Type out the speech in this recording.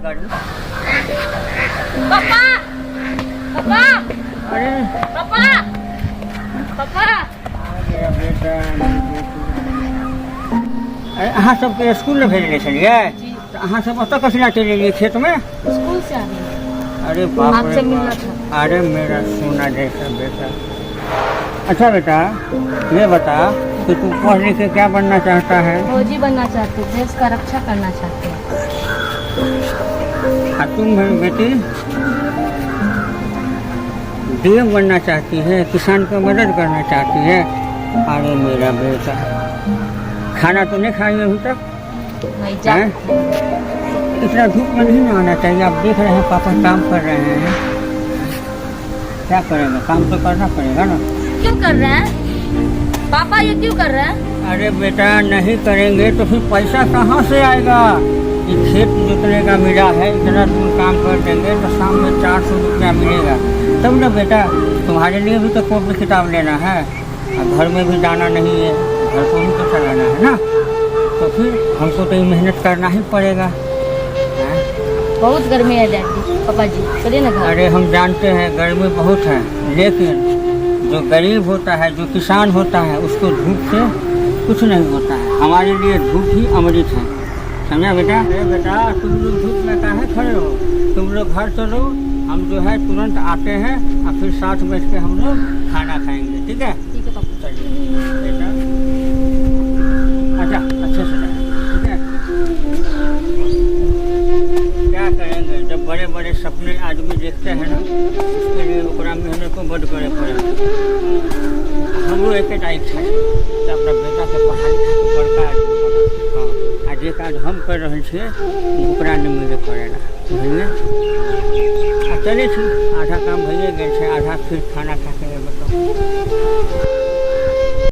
गर्मी। पापा पापा अरे पापा पापा मेरा बेटा अहाँ सबके स्कूल में भेजने छलिए तो अहाँ सब ओतऽ कथी लए चलि एलियै खेत में? स्कूल से आ रही अरे बाप आपसे रे मिलना बाप। अरे मेरा सोना जैसा बेटा। अच्छा बेटा ये बता कि तू पढ़ लिख के क्या बनना चाहता है? फौजी बनना चाहते, देश का रक्षा करना चाहते हैं। और तुम बेटी डीएम बनना चाहती है, किसान को मदद करना चाहती है। अरे मेरा बेटा खाना तो नहीं खाई अभी तक? नहीं जा हैं? इतना धूप में नहीं ना आना चाहिए। आप देख रहे हैं पापा काम कर रहे हैं, क्या करेगा? काम तो करना पड़ेगा ना। क्यों कर रहे हैं पापा, ये क्यों कर रहे हैं? अरे बेटा नहीं करेंगे तो फिर पैसा कहाँ से आएगा? ये खेत जोतने का मिला है, इतना तुम काम कर देंगे तो शाम में 400 रुपया मिलेगा तब ना बेटा। तुम्हारे लिए भी तो कॉपी किताब लेना है और घर में भी जाना नहीं है, घर को भी तो चलाना है ना। तो फिर हमको तो ये मेहनत करना ही पड़ेगा। हैं? बहुत गर्मी है डैडी, पापा जी चलिए ना घर। अरे हम जानते हैं गर्मी बहुत है, लेकिन जो गरीब होता है, जो किसान होता है, उसको धूप से कुछ नहीं होता है। हमारे लिए धूप ही अमृत है, समझा बेटा? अरे बेटा तुम लोग धूप में काहे खड़े हो? तुम लोग घर चलो, हम जो है तुरंत आते हैं और फिर साथ बैठ के हम लोग खाना खाएंगे, ठीक है? ठीक है पापा। चलिए बेटा, अच्छा अच्छे से रहे, ठीक है? क्या करेंगे जब बड़े बड़े सपने आदमी देखते हैं ना, उसके लिए ओकरा मेहनत को बड़ करे पड़े। हमरो एक इच्छा है कि अपना बेटा के पढ़ाई लिखाई बड़का आदमी बना। हाँ, आज एक आज हम कर रहे छियै ओकरा नहीं मिले पड़ेगा, बुझलिए? आ चले छी, आधा काम भइए गेल छै, आधा फिर खाना खा के बताओ।